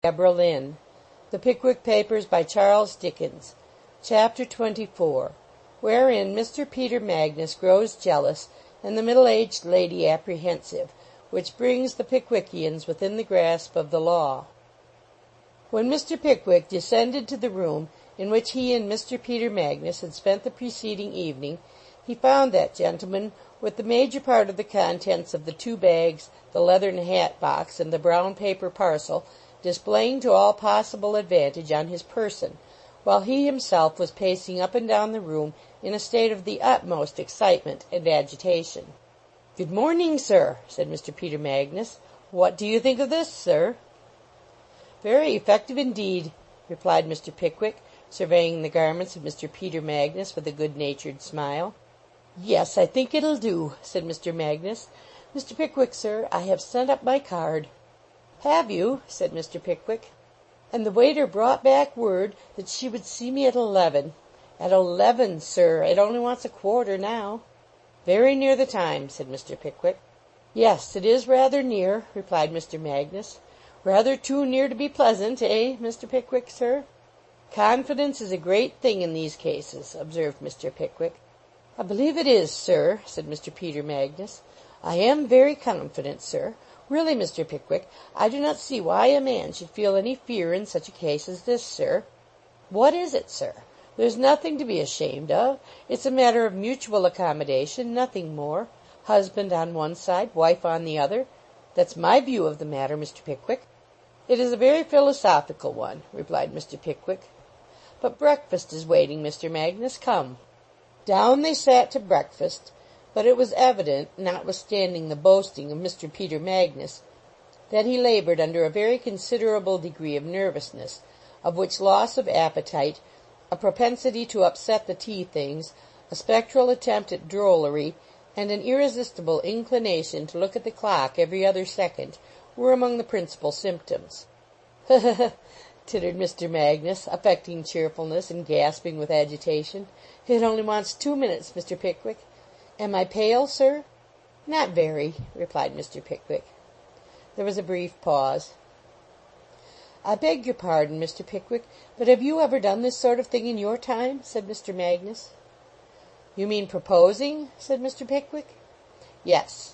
Deborah Lynn. The Pickwick Papers by Charles Dickens. Chapter 24, wherein Mr. Peter Magnus grows jealous, and the middle-aged lady apprehensive, which brings the Pickwickians within the grasp of the law. When Mr. Pickwick descended to the room in which he and Mr. Peter Magnus had spent the preceding evening, he found that gentleman with the major part of the contents of the 2 bags, the leathern hat-box, and the brown paper parcel displaying to all possible advantage on his person, while he himself was pacing up and down the room in a state of the utmost excitement and agitation. "Good morning, sir," said Mr. Peter Magnus. "What do you think of this, sir?" "Very effective indeed," replied Mr. Pickwick, surveying the garments of Mr. Peter Magnus with a good-natured smile. "Yes, I think it'll do," said Mr. Magnus. "Mr. Pickwick, sir, I have sent up my card." "Have you?" said Mr. Pickwick. "And the waiter brought back word that she would see me at 11. At 11, sir. It only wants a quarter now." "Very near the time," said Mr. Pickwick. "Yes, it is rather near," replied Mr. Magnus. "Rather too near to be pleasant, eh, Mr. Pickwick, sir?" "Confidence is a great thing in these cases," observed Mr. Pickwick. "I believe it is, sir," said Mr. Peter Magnus. "I am very confident, sir. Really, Mr. Pickwick, I do not see why a man should feel any fear in such a case as this, sir." "What is it, sir? There's nothing to be ashamed of. It's a matter of mutual accommodation, nothing more. Husband on one side, wife on the other. That's my view of the matter, Mr. Pickwick." "It is a very philosophical one," replied Mr. Pickwick. "But breakfast is waiting, Mr. Magnus. Come." Down they sat to breakfast, but it was evident, notwithstanding the boasting of Mr. Peter Magnus, that he laboured under a very considerable degree of nervousness, of which loss of appetite, a propensity to upset the tea things, a spectral attempt at drollery, and an irresistible inclination to look at the clock every other second, were among the principal symptoms. Tittered Mr. Magnus, affecting cheerfulness and gasping with agitation. "It only wants 2 minutes, Mr. Pickwick. Am I pale, sir?" "Not very," replied Mr. Pickwick. There was a brief pause. "I beg your pardon, Mr. Pickwick, but have you ever done this sort of thing in your time?" said Mr. Magnus. "You mean proposing?" said Mr. Pickwick. "Yes."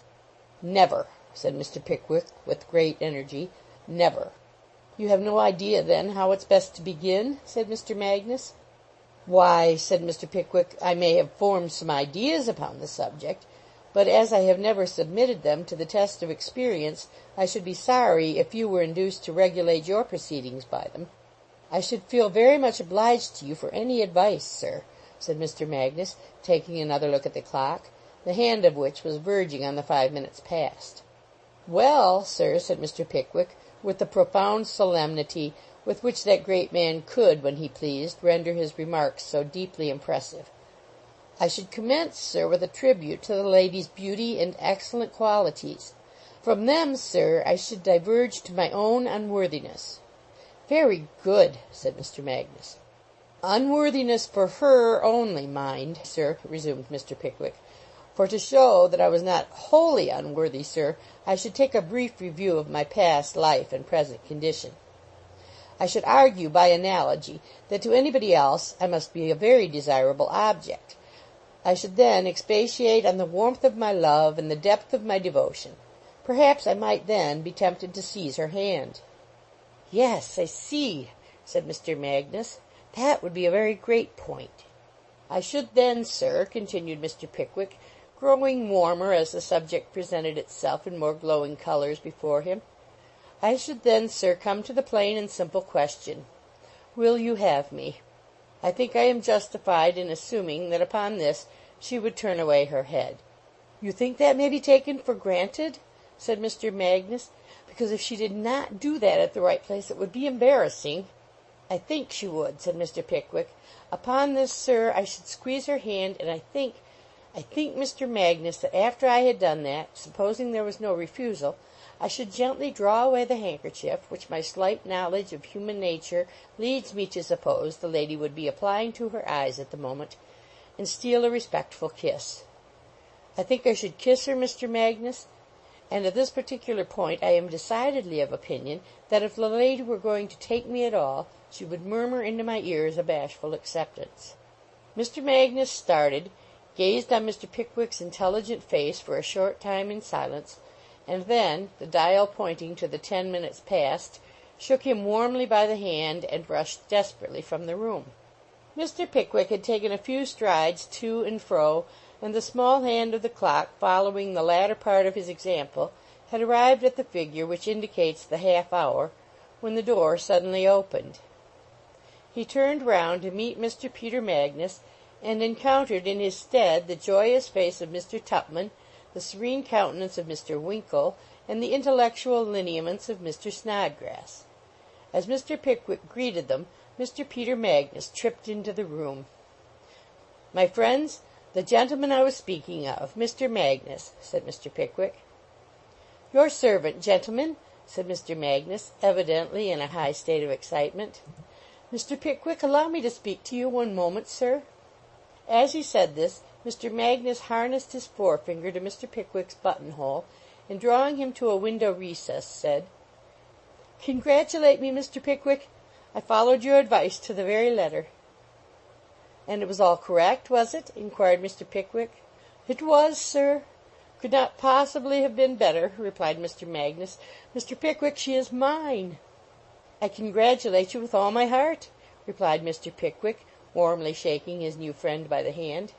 "Never," said Mr. Pickwick with great energy. "Never." "You have no idea, then, how it's best to begin?" said Mr. Magnus. "Why," said Mr. Pickwick, "I may have formed some ideas upon the subject, but as I have never submitted them to the test of experience, I should be sorry if you were induced to regulate your proceedings by them." "I should feel very much obliged to you for any advice, sir," said Mr. Magnus, taking another look at the clock, the hand of which was verging on the 5 minutes past. "Well, sir," said Mr. Pickwick, with the profound solemnity with which that great man could, when he pleased, render his remarks so deeply impressive, "I should commence, sir, with a tribute to the lady's beauty and excellent qualities. From them, sir, I should diverge to my own unworthiness." "Very good," said Mr. Magnus. "Unworthiness for her only, mind, sir," resumed Mr. Pickwick. "For to show that I was not wholly unworthy, sir, I should take a brief review of my past life and present condition. I should argue, by analogy, that to anybody else I must be a very desirable object. I should then expatiate on the warmth of my love and the depth of my devotion. Perhaps I might then be tempted to seize her hand." "Yes, I see," said Mr. Magnus. "That would be a very great point." "I should then, sir," continued Mr. Pickwick, growing warmer as the subject presented itself in more glowing colours before him, "I should then, sir, come to the plain and simple question, will you have me? I think I am justified in assuming that upon this she would turn away her head." "You think that may be taken for granted?" said Mr. Magnus. "Because if she did not do that at the right place it would be embarrassing." "I think she would," said Mr. Pickwick. "Upon this, sir, I should squeeze her hand, and I think, Mr. Magnus, that after I had done that, supposing there was no refusal, I should gently draw away the handkerchief, which my slight knowledge of human nature leads me to suppose the lady would be applying to her eyes at the moment, and steal a respectful kiss." "I think I should kiss her, Mr. Magnus?" and at this particular point I am decidedly of opinion that if the lady were going to take me at all, she would murmur into my ears a bashful acceptance. Mr. Magnus started, gazed on Mr. Pickwick's intelligent face for a short time in silence, and then, the dial pointing to the 10 minutes past, shook him warmly by the hand and rushed desperately from the room. Mr. Pickwick had taken a few strides to and fro, and the small hand of the clock, following the latter part of his example, had arrived at the figure which indicates the half hour, when the door suddenly opened. He turned round to meet Mr. Peter Magnus, and encountered in his stead the joyous face of Mr. Tupman, the serene countenance of Mr. Winkle, and the intellectual lineaments of Mr. Snodgrass. As Mr. Pickwick greeted them, Mr. Peter Magnus tripped into the room. "My friends, the gentleman I was speaking of, Mr. Magnus," said Mr. Pickwick. "Your servant, gentlemen," said Mr. Magnus, evidently in a high state of excitement. "Mr. Pickwick, allow me to speak to you one moment, sir." As he said this, Mr. Magnus harnessed his forefinger to Mr. Pickwick's buttonhole, and drawing him to a window recess, said, "Congratulate me, Mr. Pickwick. I followed your advice to the very letter." "And it was all correct, was it?" inquired Mr. Pickwick. "It was, sir. Could not possibly have been better," replied Mr. Magnus. "Mr. Pickwick, she is mine." "I congratulate you with all my heart," replied Mr. Pickwick, warmly shaking his new friend by the hand.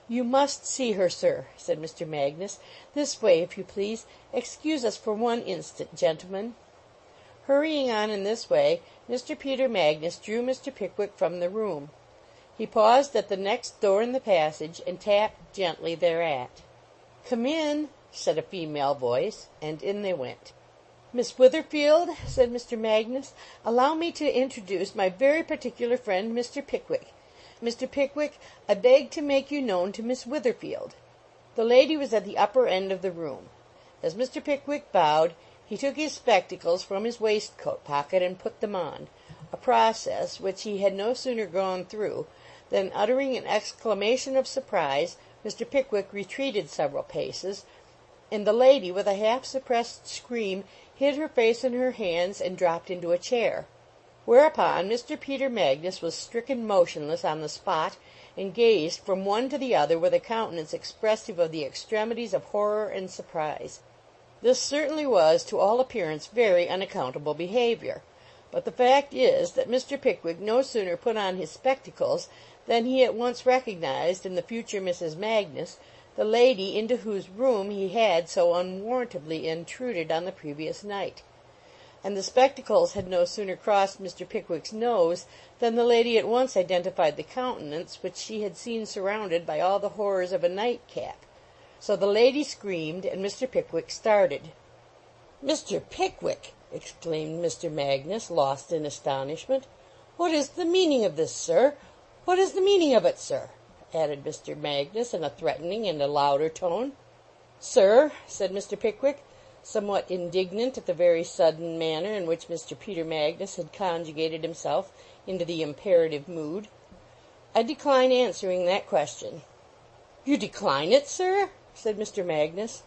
"You must see her, sir," said Mr. Magnus. "This way, if you please. Excuse us for one instant, gentlemen." Hurrying on in this way, Mr. Peter Magnus drew Mr. Pickwick from the room. He paused at the next door in the passage, and tapped gently thereat. "Come in," said a female voice, and in they went. "Miss Witherfield," said Mr. Magnus, "allow me to introduce my very particular friend, Mr. Pickwick. Mr. Pickwick, I beg to make you known to Miss Witherfield." The lady was at the upper end of the room. As Mr. Pickwick bowed, he took his spectacles from his waistcoat pocket and put them on, a process which he had no sooner gone through than, uttering an exclamation of surprise, Mr. Pickwick retreated several paces, and the lady, with a half-suppressed scream, hid her face in her hands and dropped into a chair. Whereupon Mr. Peter Magnus was stricken motionless on the spot, and gazed from one to the other with a countenance expressive of the extremities of horror and surprise. This certainly was, to all appearance, very unaccountable behavior, but the fact is that Mr. Pickwick no sooner put on his spectacles than he at once recognized in the future Mrs. Magnus the lady into whose room he had so unwarrantably intruded on the previous night. And the spectacles had no sooner crossed Mr. Pickwick's nose than the lady at once identified the countenance which she had seen surrounded by all the horrors of a nightcap. So the lady screamed, and Mr. Pickwick started. "Mr. Pickwick!" exclaimed Mr. Magnus, lost in astonishment. "What is the meaning of this, sir? What is the meaning of it, sir?" added Mr. Magnus in a threatening and a louder tone. "Sir," said Mr. Pickwick, somewhat indignant at the very sudden manner in which Mr. Peter Magnus had conjugated himself into the imperative mood, "I decline answering that question." "You decline it, sir?" said Mr. Magnus.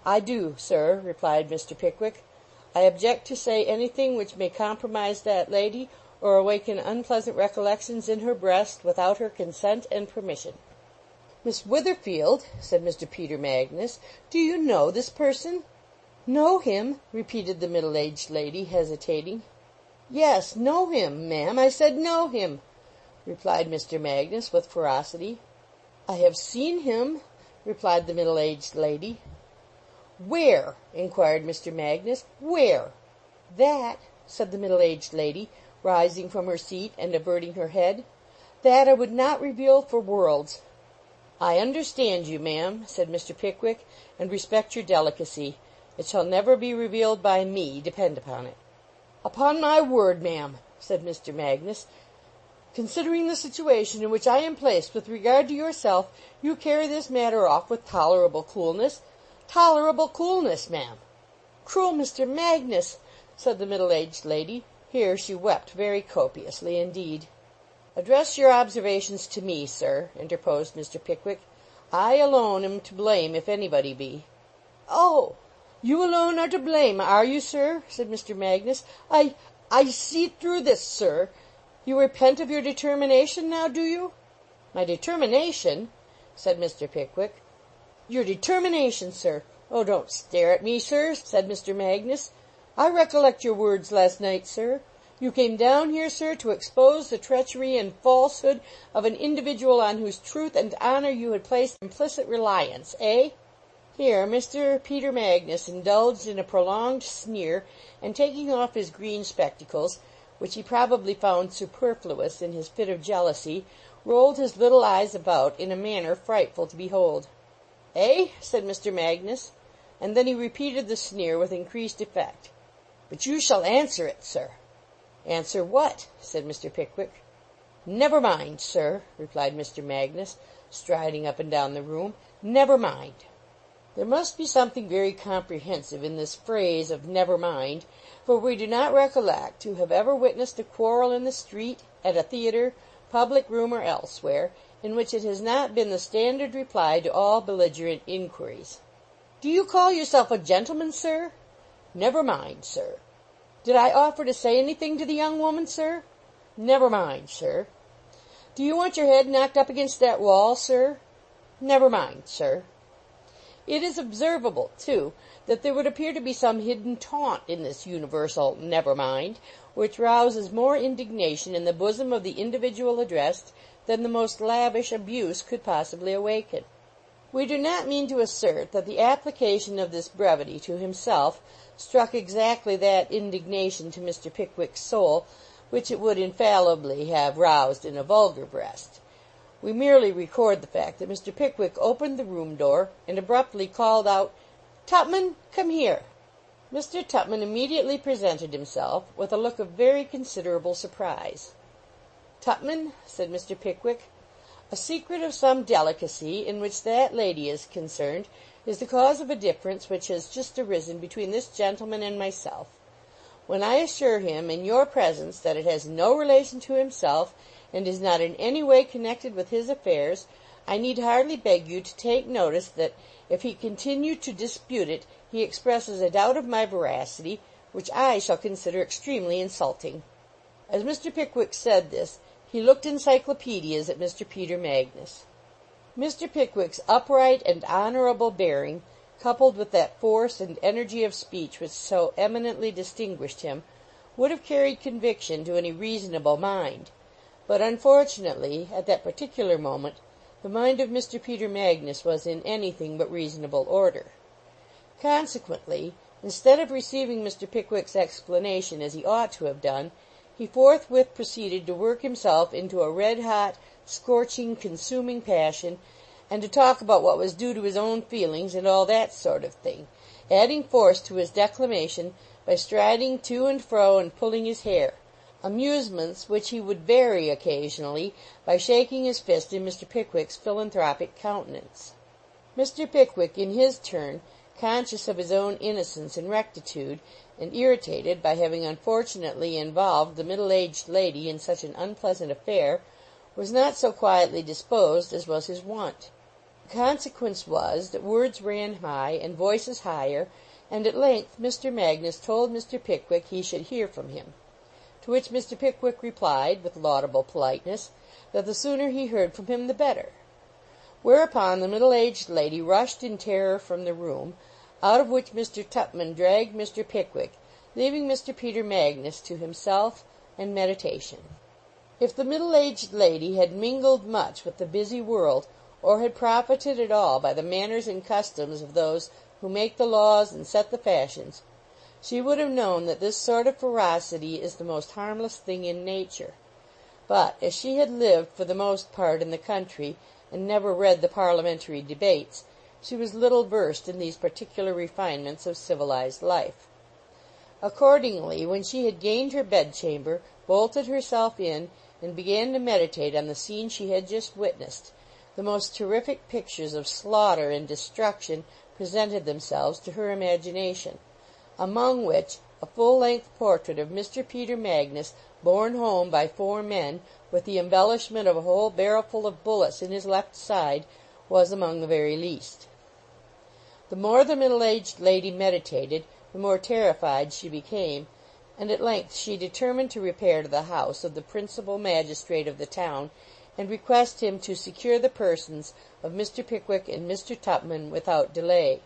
"I do, sir," replied Mr. Pickwick. "I object to say anything which may compromise that lady, or awaken unpleasant recollections in her breast, without her consent and permission." "Miss Witherfield," said Mr. Peter Magnus, "do you know this person?" "Know him?" repeated the middle-aged lady, hesitating. "Yes, know him, ma'am. I said know him," replied Mr. Magnus, with ferocity. "I have seen him," replied the middle-aged lady. "Where?" inquired Mr. Magnus. "Where?" "That," said the middle-aged lady, rising from her seat and averting her head, "that I would not reveal for worlds." "I understand you, ma'am," said Mr. Pickwick, "and respect your delicacy. It shall never be revealed by me, depend upon it." "Upon my word, ma'am," said Mr. Magnus, "considering the situation in which I am placed with regard to yourself, you carry this matter off with tolerable coolness. Tolerable coolness, ma'am." "Cruel Mr. Magnus!" said the middle-aged lady. Here she wept very copiously indeed. "Address your observations to me, sir," interposed Mr. Pickwick. "I alone am to blame if anybody be." "Oh, you alone are to blame, are you, sir?" said Mr. Magnus. I see through this, sir. You repent of your determination now, do you?" "My determination?" said Mr. Pickwick. "Your determination, sir. Oh, don't stare at me, sir," said Mr. Magnus. "I recollect your words last night, sir. You came down here, sir, to expose the treachery and falsehood of an individual on whose truth and honor you had placed implicit reliance, eh?" Here Mr. Peter Magnus indulged in a prolonged sneer, and taking off his green spectacles, which he probably found superfluous in his fit of jealousy, rolled his little eyes about in a manner frightful to behold. "Eh?" said Mr. Magnus, and then he repeated the sneer with increased effect. "But you shall answer it, sir." "Answer what?" said Mr. Pickwick. "Never mind, sir," replied Mr. Magnus, striding up and down the room. "Never mind." There must be something very comprehensive in this phrase of "never mind," for we do not recollect to have ever witnessed a quarrel in the street, at a theatre, public room, or elsewhere, in which it has not been the standard reply to all belligerent inquiries. "Do you call yourself a gentleman, sir?" "Never mind, sir." "Did I offer to say anything to the young woman, sir?" "Never mind, sir." "Do you want your head knocked up against that wall, sir?" "Never mind, sir." It is observable, too, that there would appear to be some hidden taunt in this universal "never mind," which rouses more indignation in the bosom of the individual addressed than the most lavish abuse could possibly awaken. We do not mean to assert that the application of this brevity to himself struck exactly that indignation to Mr. Pickwick's soul which it would infallibly have roused in a vulgar breast. We merely record the fact that Mr. Pickwick opened the room door and abruptly called out, "Tupman, come here." Mr. Tupman immediately presented himself, with a look of very considerable surprise. "Tupman," said Mr. Pickwick, "a secret of some delicacy, in which that lady is concerned, is the cause of a difference which has just arisen between this gentleman and myself. When I assure him, in your presence, that it has no relation to himself, and is not in any way connected with his affairs, I need hardly beg you to take notice that, if he continue to dispute it, he expresses a doubt of my veracity, which I shall consider extremely insulting." As Mr. Pickwick said this, he looked encyclopedias at Mr. Peter Magnus. Mr. Pickwick's upright and honorable bearing, coupled with that force and energy of speech which so eminently distinguished him, would have carried conviction to any reasonable mind. But, unfortunately, at that particular moment, the mind of Mr. Peter Magnus was in anything but reasonable order. Consequently, instead of receiving Mr. Pickwick's explanation as he ought to have done, he forthwith proceeded to work himself into a red-hot, scorching, consuming passion, and to talk about what was due to his own feelings, and all that sort of thing, adding force to his declamation by striding to and fro and pulling his hair, amusements which he would vary occasionally by shaking his fist in Mr. Pickwick's philanthropic countenance. Mr. Pickwick, in his turn, conscious of his own innocence and rectitude, and irritated by having unfortunately involved the middle-aged lady in such an unpleasant affair, was not so quietly disposed as was his wont. The consequence was that words ran high, and voices higher, and at length Mr. Magnus told Mr. Pickwick he should hear from him. To which Mr. Pickwick replied, with laudable politeness, that the sooner he heard from him the better. Whereupon the middle-aged lady rushed in terror from the room, out of which Mr. Tupman dragged Mr. Pickwick, leaving Mr. Peter Magnus to himself and meditation. If the middle-aged lady had mingled much with the busy world, or had profited at all by the manners and customs of those who make the laws and set the fashions, she would have known that this sort of ferocity is the most harmless thing in nature. But, as she had lived for the most part in the country, and never read the parliamentary debates, she was little versed in these particular refinements of civilized life. Accordingly, when she had gained her bedchamber, bolted herself in, and began to meditate on the scene she had just witnessed, the most terrific pictures of slaughter and destruction presented themselves to her imagination, among which a full-length portrait of Mr. Peter Magnus, borne home by 4 men, with the embellishment of a whole barrelful of bullets in his left side, was among the very least. The more the middle-aged lady meditated, the more terrified she became, and at length she determined to repair to the house of the principal magistrate of the town, and request him to secure the persons of Mr. Pickwick and Mr. Tupman without delay.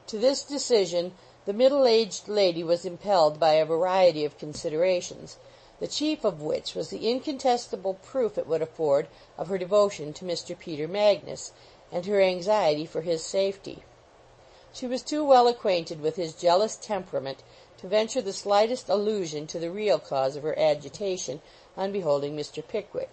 To this decision the middle-aged lady was impelled by a variety of considerations, the chief of which was the incontestable proof it would afford of her devotion to Mr. Peter Magnus, and her anxiety for his safety. She was too well acquainted with his jealous temperament to venture the slightest allusion to the real cause of her agitation on beholding Mr. Pickwick,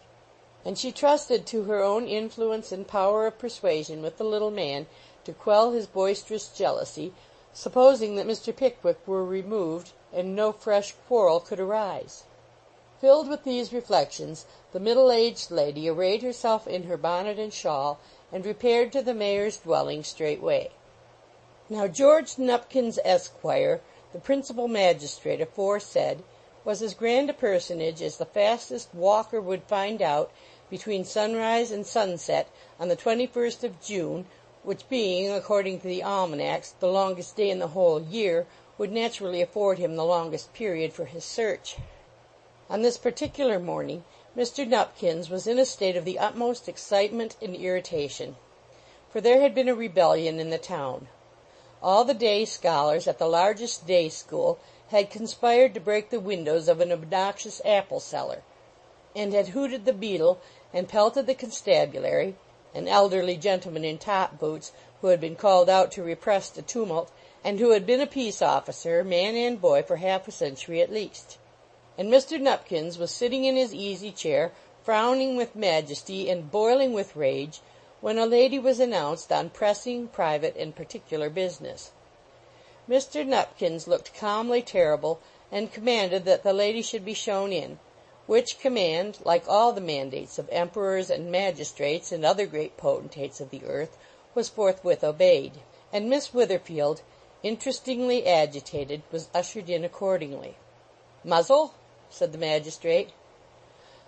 and she trusted to her own influence and power of persuasion with the little man to quell his boisterous jealousy, supposing that Mr. Pickwick were removed and no fresh quarrel could arise. Filled with these reflections, the middle-aged lady arrayed herself in her bonnet and shawl, and repaired to the mayor's dwelling straightway. Now George Nupkins, Esquire, the principal magistrate aforesaid, was as grand a personage as the fastest walker would find out between sunrise and sunset on the 21st of June, which being, according to the almanacs, the longest day in the whole year, would naturally afford him the longest period for his search. On this particular morning Mr. Nupkins was in a state of the utmost excitement and irritation, for there had been a rebellion in the town. All the day scholars at the largest day school had conspired to break the windows of an obnoxious apple seller, and had hooted the beadle and pelted the constabulary, an elderly gentleman in top boots, who had been called out to repress the tumult, and who had been a peace officer, man and boy, for half a century at least. And Mr. Nupkins was sitting in his easy chair, frowning with majesty and boiling with rage, when a lady was announced on pressing, private, and particular business. Mr. Nupkins looked calmly terrible, and commanded that the lady should be shown in, which command, like all the mandates of emperors and magistrates and other great potentates of the earth, was forthwith obeyed, and Miss Witherfield, interestingly agitated, was ushered in accordingly. "Muzzle?" said the magistrate.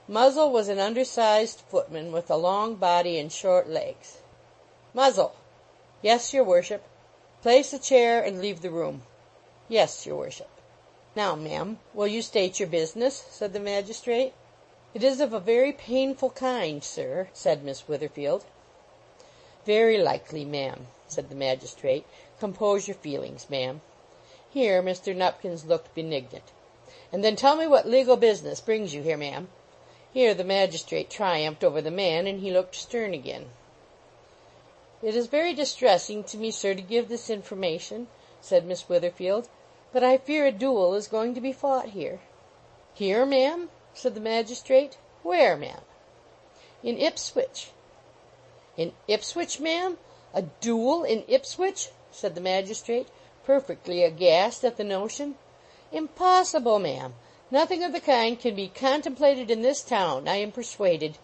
Muzzle was an undersized footman with a long body and short legs. "Muzzle!" "Yes, your worship." "Place a chair and leave the room." "Yes, your worship." "Now, ma'am, will you state your business?" said the magistrate. "It is of a very painful kind, sir," said Miss Witherfield. "Very likely, ma'am," said the magistrate. "Compose your feelings, ma'am." Here Mr. Nupkins looked benignant. "And then tell me what legal business brings you here, ma'am." Here the magistrate triumphed over the man, and he looked stern again. "It is very distressing to me, sir, to give this information," said Miss Witherfield, "but I fear a duel is going to be fought here." "Here, ma'am?" said the magistrate. "Where, ma'am?" "In Ipswich." "In Ipswich, ma'am? A duel in Ipswich?" said the magistrate, perfectly aghast at the notion. "Impossible, ma'am. Nothing of the kind can be contemplated in this town, I am persuaded.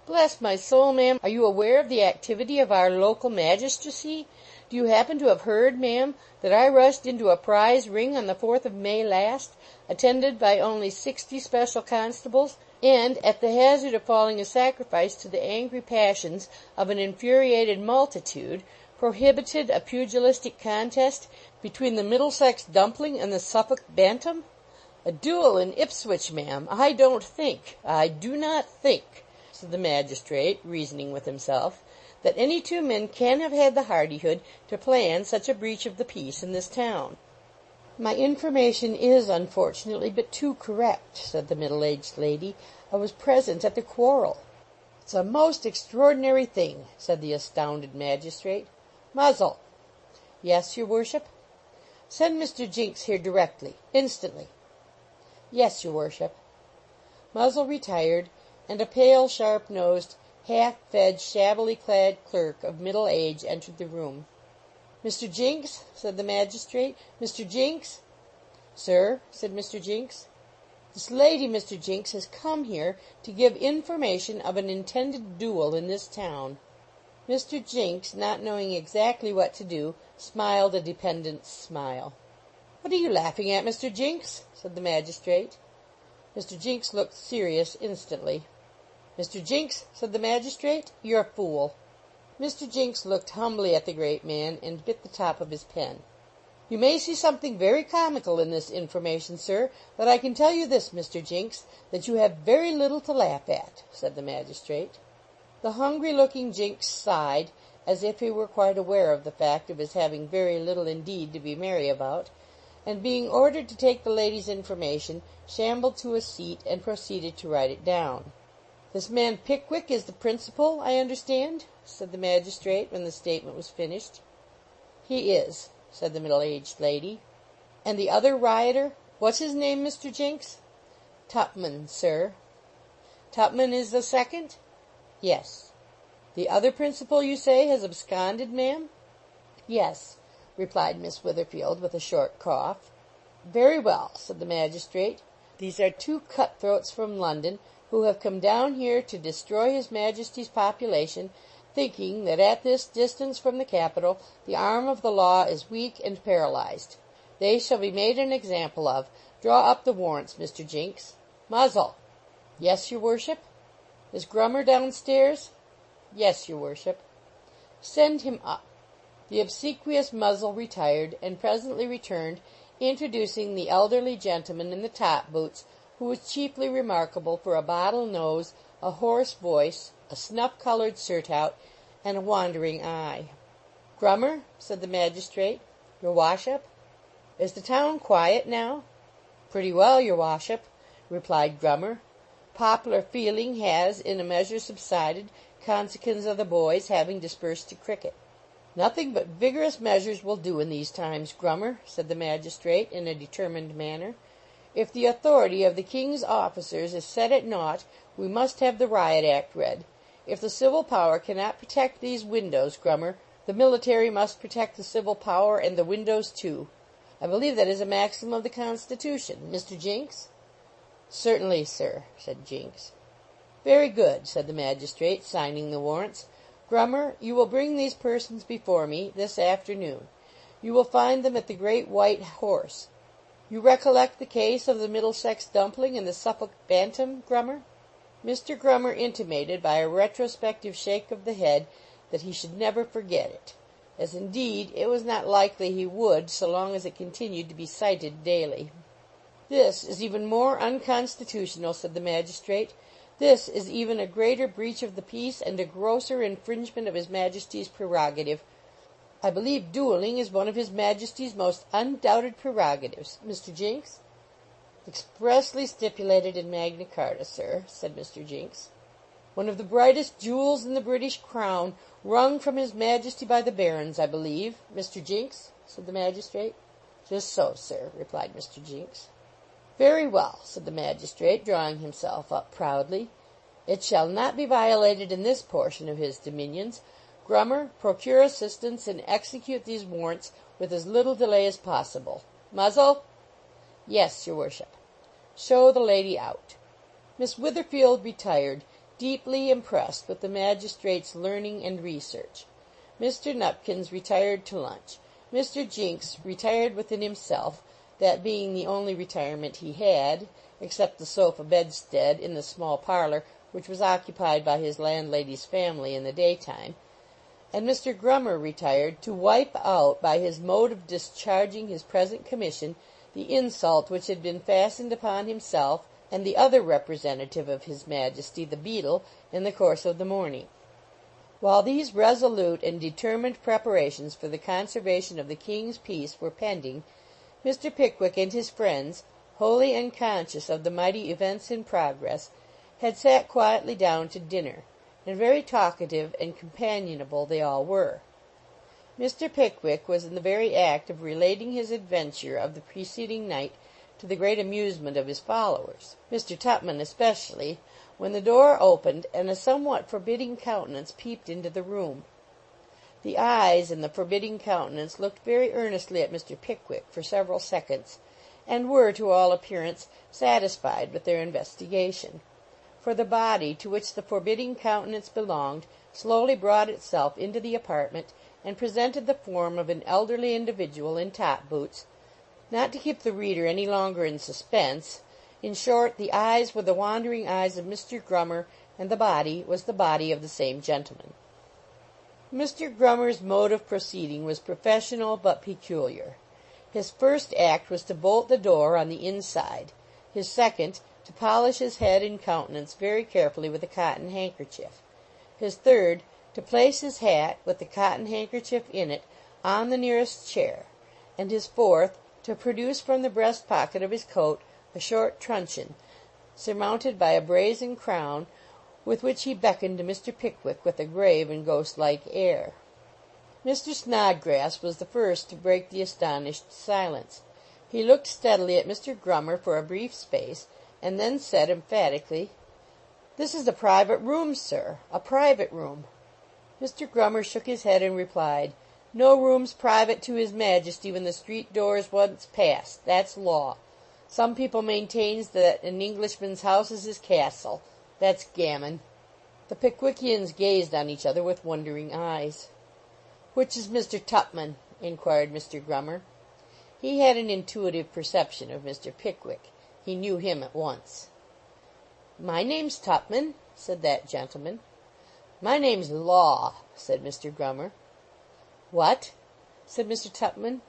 Bless my soul, ma'am, are you aware of the activity of our local magistracy? Do you happen to have heard, ma'am, that I rushed into a prize ring on the 4th of May last, attended by only 60 special constables, and, at the hazard of falling a sacrifice to the angry passions of an infuriated multitude, prohibited a pugilistic contest between the Middlesex Dumpling and the Suffolk Bantam? A duel in Ipswich, ma'am! I do not think, said the magistrate, reasoning with himself, that any two men can have had the hardihood to plan such a breach of the peace in this town. My information is, unfortunately, but too correct, said the middle-aged lady. I was present at the quarrel. It's a most extraordinary thing, said the astounded magistrate. Muzzle! Yes, your worship? Send Mr. Jinks here directly, instantly. Yes, your worship. Muzzle retired, and a pale, sharp-nosed, half-fed, shabbily-clad clerk of middle age entered the room. Mr. Jinks, said the magistrate. Mr. Jinks? Sir, said Mr. Jinks. This lady, Mr. Jinks, has come here to give information of an intended duel in this town. Mr. Jinks, not knowing exactly what to do, smiled a dependent's smile. What are you laughing at, Mr. Jinks? Said the magistrate. Mr. Jinks looked serious instantly. Mr. Jinks, said the magistrate, you're a fool. Mr. Jinks looked humbly at the great man, and bit the top of his pen. "You may see something very comical in this information, sir, but I can tell you this, Mr. Jinks, that you have very little to laugh at," said the magistrate. The hungry-looking Jinks sighed, as if he were quite aware of the fact of his having very little indeed to be merry about, and being ordered to take the lady's information, shambled to a seat and proceeded to write it down. "This man Pickwick is the principal, I understand?" said the magistrate, when the statement was finished. "He is," said the middle-aged lady. "And the other rioter, what's his name, Mr. Jinks?" "Tupman, sir." "Tupman is the second?" "Yes." "The other principal, you say, has absconded, ma'am?" "Yes," replied Miss Witherfield, with a short cough. "Very well," said the magistrate. "These are two cut-throats from London, who have come down here to destroy His Majesty's population, thinking that at this distance from the capital the arm of the law is weak and paralyzed. They shall be made an example of. Draw up the warrants, Mr. Jinks." "Muzzle!" "Yes, your worship." "Is Grummer downstairs?" "Yes, your worship." "Send him up." The obsequious Muzzle retired, and presently returned, introducing the elderly gentleman in the top boots, who was chiefly remarkable for a bottle nose, a hoarse voice, a snuff-colored surtout, and a wandering eye. "Grummer," said the magistrate. "Your washup." "Is the town quiet now?" "Pretty well, your washop," replied Grummer. "Poplar feeling has in a measure subsided, consequence of the boys having dispersed to cricket." "Nothing but vigorous measures will do in these times, Grummer," said the magistrate, in a determined manner. "If the authority of the King's officers is set at naught, we must have the Riot Act read. If the civil power cannot protect these windows, Grummer, the military must protect the civil power and the windows too. I believe that is a maxim of the Constitution, Mr. Jinks?" "Certainly, sir," said Jinks. "Very good," said the magistrate, signing the warrants. "Grummer, you will bring these persons before me this afternoon. You will find them at the Great White Horse. You recollect the case of the Middlesex Dumpling and the Suffolk Bantam, Grummer?" Mr. Grummer intimated by a retrospective shake of the head that he should never forget it, as indeed it was not likely he would so long as it continued to be cited daily. "This is even more unconstitutional," said the magistrate. "This is even a greater breach of the peace and a grosser infringement of His Majesty's prerogative. I believe duelling is one of His Majesty's most undoubted prerogatives, Mr. Jinks?" "Expressly stipulated in Magna Carta, sir," said Mr. Jinks. "One of the brightest jewels in the British crown, wrung from His Majesty by the barons, I believe, Mr. Jinks?" said the magistrate. "Just so, sir," replied Mr. Jinks. "Very well," said the magistrate, drawing himself up proudly. "It shall not be violated in this portion of his dominions. Grummer, procure assistance and execute these warrants with as little delay as possible. Muzzle!" "Yes, your worship." "Show the lady out." Miss Witherfield retired, deeply impressed with the magistrate's learning and research. Mr. Nupkins retired to lunch. Mr. Jinks retired within himself, that being the only retirement he had, except the sofa bedstead in the small parlour which was occupied by his landlady's family in the daytime, and Mr. Grummer retired to wipe out by his mode of discharging his present commission the insult which had been fastened upon himself and the other representative of His Majesty, the Beadle, in the course of the morning. While these resolute and determined preparations for the conservation of the King's peace were pending, Mr. Pickwick and his friends, wholly unconscious of the mighty events in progress, had sat quietly down to dinner, and very talkative and companionable they all were. Mr. Pickwick was in the very act of relating his adventure of the preceding night, to the great amusement of his followers, Mr. Tupman especially, when the door opened and a somewhat forbidding countenance peeped into the room. The eyes in the forbidding countenance looked very earnestly at Mr. Pickwick for several seconds, and were, to all appearance, satisfied with their investigation; for the body to which the forbidding countenance belonged slowly brought itself into the apartment, and presented the form of an elderly individual in top boots. Not to keep the reader any longer in suspense, in short, the eyes were the wandering eyes of Mr. Grummer, and the body was the body of the same gentleman. Mr. Grummer's mode of proceeding was professional but peculiar. His first act was to bolt the door on the inside; his second, to polish his head and countenance very carefully with a cotton handkerchief; his third, to place his hat, with the cotton handkerchief in it, on the nearest chair; and his fourth, to produce from the breast pocket of his coat a short truncheon, surmounted by a brazen crown, with which he beckoned to Mr. Pickwick with a grave and ghost-like air. Mr. Snodgrass was the first to break the astonished silence. He looked steadily at Mr. Grummer for a brief space, and then said emphatically: "This is a private room, sir, a private room." Mr. Grummer shook his head and replied: "No room's private to His Majesty when the street door's once passed. That's law. Some people maintains that an Englishman's house is his castle. That's gammon." The Pickwickians gazed on each other with wondering eyes. "Which is Mr. Tupman?" inquired Mr. Grummer. He had an intuitive perception of Mr. Pickwick. He knew him at once. "My name's Tupman," said that gentleman. "My name's Law," said Mr. Grummer. "What?" said Mr. Tupman.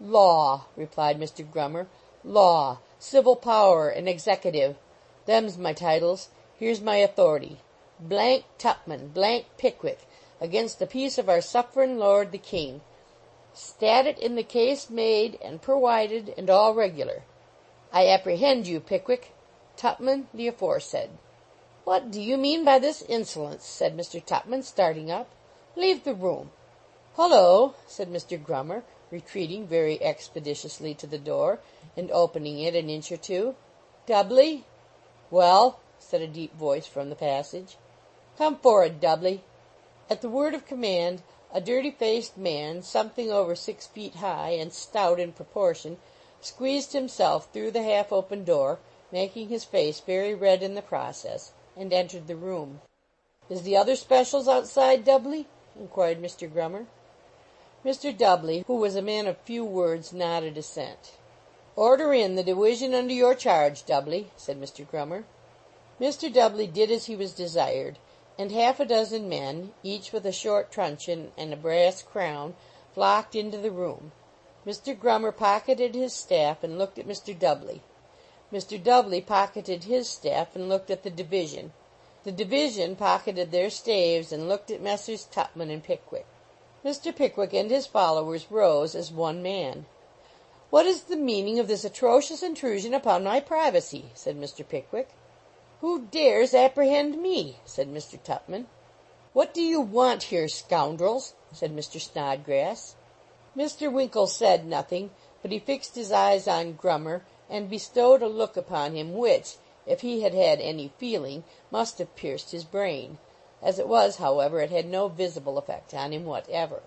"Law," replied Mr. Grummer. "Law, civil power, and executive. Them's my titles. Here's my authority. Blank Tupman, blank Pickwick, against the peace of our suff'rin lord the king. Stat it in the case made and perwided, and all regular. I apprehend you, Pickwick. Tupman, the aforesaid." "What do you mean by this insolence?" said Mr. Tupman, starting up. "Leave the room." "Hullo!" said Mr. Grummer, retreating very expeditiously to the door, and opening it an inch or two. "Doubly?" "Well?" said a deep voice from the passage. "Come for'ard, Doubly." At the word of command, a dirty-faced man, something over 6 feet high, and stout in proportion, squeezed himself through the half-open door, making his face very red in the process, and entered the room. "Is the other specials outside, Doubly?" inquired Mr. Grummer. Mr. Doubly, who was a man of few words, nodded assent. "Order in the diwision under your charge, Doubly," said Mr. Grummer. Mr. Doubly did as he was desired, and half a dozen men, each with a short truncheon and a brass crown, flocked into the room. Mr. Grummer pocketed his staff and looked at Mr. Doubly. Mr. Doubly pocketed his staff and looked at the division. The division pocketed their staves and looked at Messrs. Tupman and Pickwick. Mr. Pickwick and his followers rose as one man. "What is the meaning of this atrocious intrusion upon my privacy?" said Mr. Pickwick. "Who dares apprehend me?" said Mr. Tupman. "What do you want here, scoundrels?" said Mr. Snodgrass. Mr. Winkle said nothing, but he fixed his eyes on Grummer, and bestowed a look upon him which, if he had had any feeling, must have pierced his brain. As it was, however, it had no visible effect on him whatever.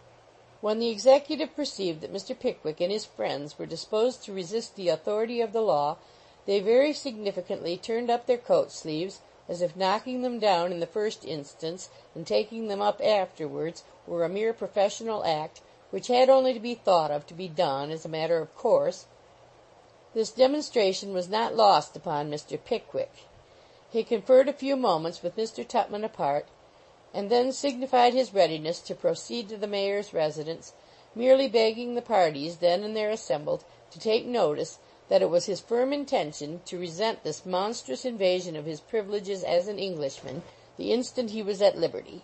When the executive perceived that Mr. Pickwick and his friends were disposed to resist the authority of the law, they very significantly turned up their coat sleeves, as if knocking them down in the first instance and taking them up afterwards were a mere professional act, which had only to be thought of to be done, as a matter of course. This demonstration was not lost upon Mr. Pickwick. He conferred a few moments with Mr. Tupman apart, and then signified his readiness to proceed to the mayor's residence, merely begging the parties then and there assembled to take notice that it was his firm intention to resent this monstrous invasion of his privileges as an Englishman the instant he was at liberty.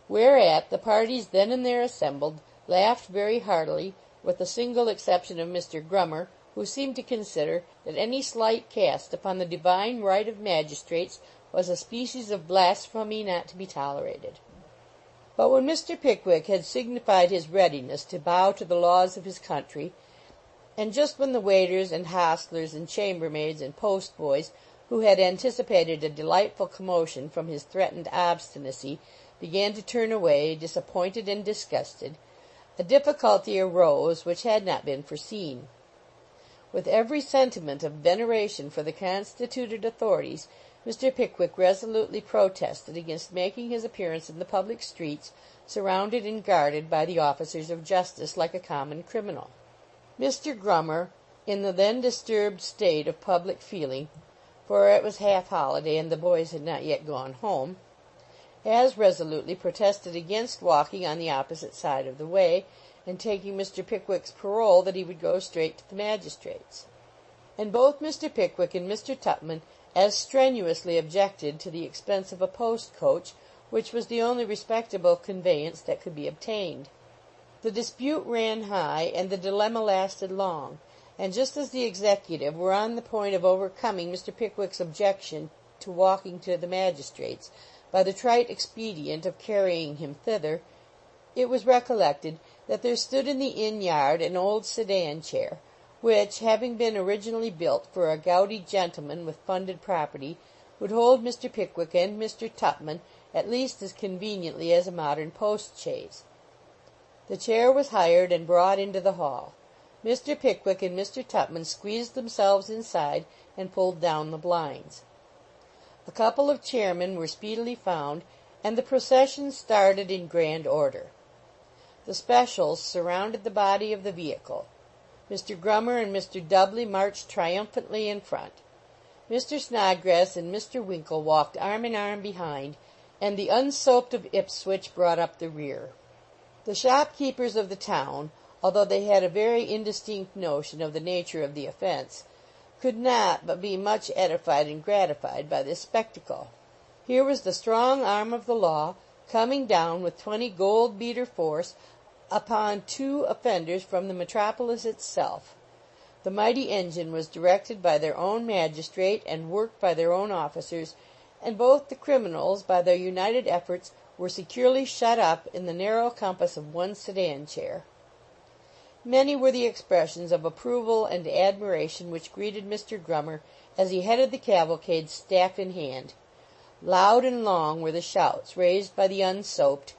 Whereat the parties then and there assembled laughed very heartily, with the single exception of Mr. Grummer, who seemed to consider that any slight cast upon the divine right of magistrates was a species of blasphemy not to be tolerated. But when Mr. Pickwick had signified his readiness to bow to the laws of his country, and just when the waiters and hostlers and chambermaids and postboys, who had anticipated a delightful commotion from his threatened obstinacy, began to turn away, disappointed and disgusted, a difficulty arose which had not been foreseen. With every sentiment of veneration for the constituted authorities, Mr. Pickwick resolutely protested against making his appearance in the public streets, surrounded and guarded by the officers of justice, like a common criminal. Mr. Grummer, in the then disturbed state of public feeling, for it was half holiday and the boys had not yet gone home, as resolutely protested against walking on the opposite side of the way, and taking Mr. Pickwick's parole that he would go straight to the magistrates. And both Mr. Pickwick and Mr. Tupman as strenuously objected to the expense of a post-coach, which was the only respectable conveyance that could be obtained. The dispute ran high, and the dilemma lasted long, and just as the executive were on the point of overcoming Mr. Pickwick's objection to walking to the magistrates by the trite expedient of carrying him thither, it was recollected that there stood in the inn yard an old sedan chair, which, having been originally built for a gouty gentleman with funded property, would hold Mr. Pickwick and Mr. Tupman at least as conveniently as a modern post-chaise. The chair was hired and brought into the hall. Mr. Pickwick and Mr. Tupman squeezed themselves inside and pulled down the blinds. A couple of chairmen were speedily found, and the procession started in grand order. The specials surrounded the body of the vehicle. Mr. Grummer and Mr. Dudley marched triumphantly in front. Mr. Snodgrass and Mr. Winkle walked arm in arm behind, and the unsoaped of Ipswich brought up the rear. The shopkeepers of the town, although they had a very indistinct notion of the nature of the offence, could not but be much edified and gratified by this spectacle. Here was the strong arm of the law coming down with 20 gold-beater force upon two offenders from the metropolis itself. The mighty engine was directed by their own magistrate and worked by their own officers, and both the criminals, by their united efforts, were securely shut up in the narrow compass of one sedan chair. Many were the expressions of approval and admiration which greeted Mr. Grummer as he headed the cavalcade staff in hand. Loud and long were the shouts raised by the unsoaped,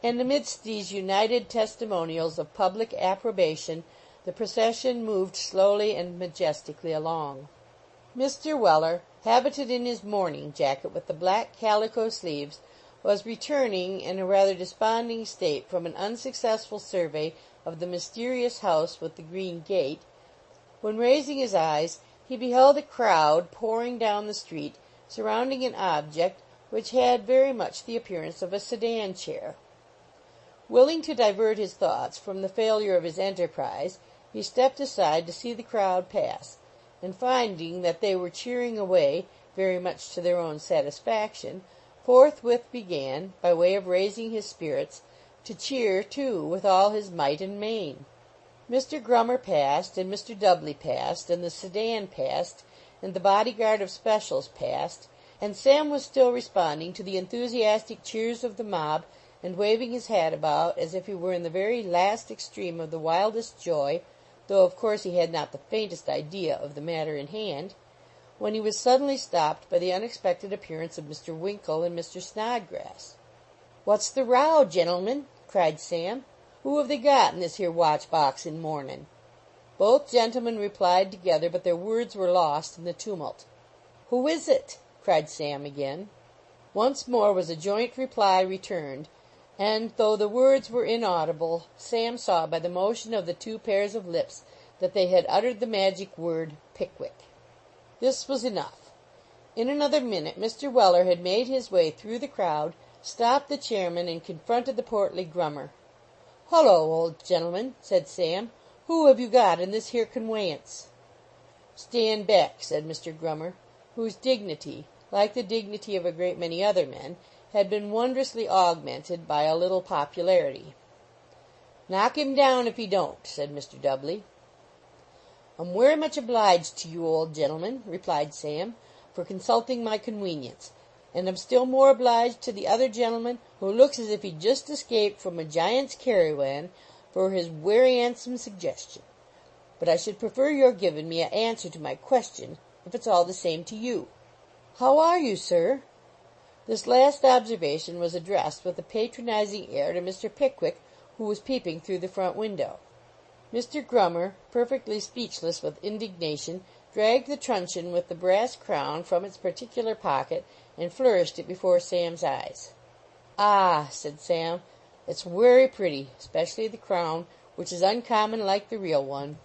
and amidst these united testimonials of public approbation the procession moved slowly and majestically along. Mr. Weller, habited in his mourning jacket with the black calico sleeves, was returning in a rather desponding state from an unsuccessful survey of the mysterious house with the green gate, when, raising his eyes, he beheld a crowd pouring down the street, surrounding an object which had very much the appearance of a sedan chair. Willing to divert his thoughts from the failure of his enterprise, he stepped aside to see the crowd pass, and finding that they were cheering away, very much to their own satisfaction, forthwith began, by way of raising his spirits, to cheer, too, with all his might and main. Mr. Grummer passed, and Mr. Dudley passed, and the sedan passed, and the bodyguard of specials passed, and Sam was still responding to the enthusiastic cheers of the mob, and waving his hat about as if he were in the very last extreme of the wildest joy, though of course he had not the faintest idea of the matter in hand, when he was suddenly stopped by the unexpected appearance of Mr. Winkle and Mr. Snodgrass. "What's the row, gentlemen?" cried Sam. "Who have they got in this here watch box in mournin'?" Both gentlemen replied together, but their words were lost in the tumult. "Who is it?" cried Sam again. Once more was a joint reply returned, and though the words were inaudible, Sam saw by the motion of the two pairs of lips that they had uttered the magic word Pickwick. This was enough. In another minute Mr. Weller had made his way through the crowd, stopped the chairman, and confronted the portly Grummer. "Hullo, old gentleman," said Sam, "who have you got in this here conweyance?" "Stand back," said Mr. Grummer, whose dignity, like the dignity of a great many other men, had been wondrously augmented by a little popularity. "Knock him down if he don't," said Mr. Dudley. "I'm wery much obliged to you, old gentleman," replied Sam, "for consulting my conwenience, and I'm still more obliged to the other gentleman, who looks as if he'd just escaped from a giant's carawan, for his wery handsome suggestion. But I should prefer your giving me a answer to my question, if it's all the same to you. How are you, sir?" This last observation was addressed with a patronizing air to Mr. Pickwick, who was peeping through the front window. Mr. Grummer, perfectly speechless with indignation, dragged the truncheon with the brass crown from its particular pocket and flourished it before Sam's eyes. "Ah," said Sam, "it's wery pretty, especially the crown, which is uncommon like the real one."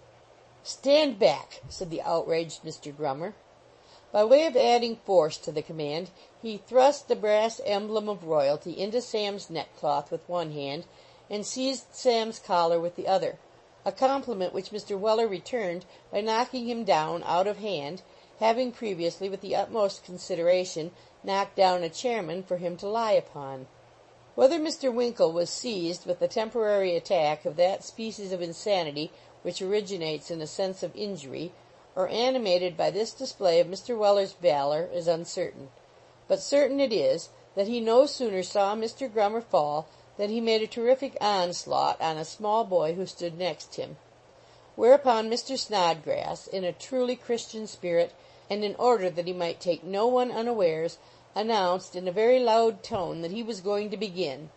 "Stand back," said the outraged Mr. Grummer. By way of adding force to the command, he thrust the brass emblem of royalty into Sam's neckcloth with one hand, and seized Sam's collar with the other, a compliment which Mr. Weller returned by knocking him down out of hand, having previously, with the utmost consideration, knocked down a chairman for him to lie upon. Whether Mr. Winkle was seized with the temporary attack of that species of insanity which originates in a sense of injury, or animated by this display of Mr. Weller's valor, is uncertain. But certain it is that he no sooner saw Mr. Grummer fall than he made a terrific onslaught on a small boy who stood next him. Whereupon Mr. Snodgrass, in a truly Christian spirit, and in order that he might take no one unawares, announced in a very loud tone that he was going to begin,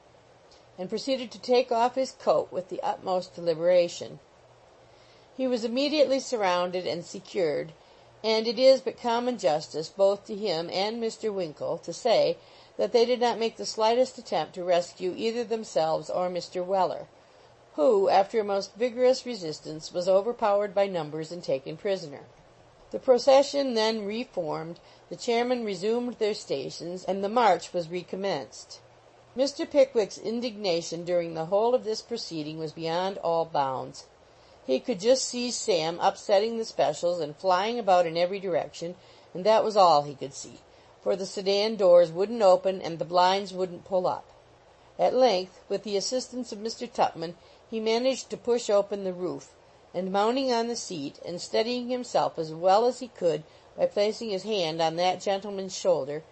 and proceeded to take off his coat with the utmost deliberation. He was immediately surrounded and secured, and it is but common justice, both to him and Mr. Winkle, to say that they did not make the slightest attempt to rescue either themselves or Mr. Weller, who, after a most vigorous resistance, was overpowered by numbers and taken prisoner. The procession then reformed, the chairmen resumed their stations, and the march was recommenced. Mr. Pickwick's indignation during the whole of this proceeding was beyond all bounds. He could just see Sam upsetting the specials and flying about in every direction, and that was all he could see, for the sedan doors wouldn't open and the blinds wouldn't pull up. At length, with the assistance of Mr. Tupman, he managed to push open the roof, and mounting on the seat, and steadying himself as well as he could by placing his hand on that gentleman's shoulder,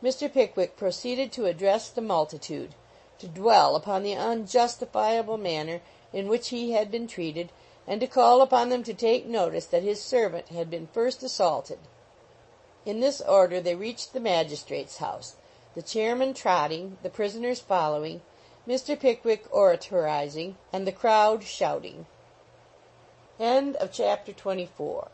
Mr. Pickwick proceeded to address the multitude, to dwell upon the unjustifiable manner in which he had been treated, and to call upon them to take notice that his servant had been first assaulted. In this order they reached the magistrate's house, the chairman trotting, the prisoners following, Mr. Pickwick oratorizing, and the crowd shouting. End of chapter 24.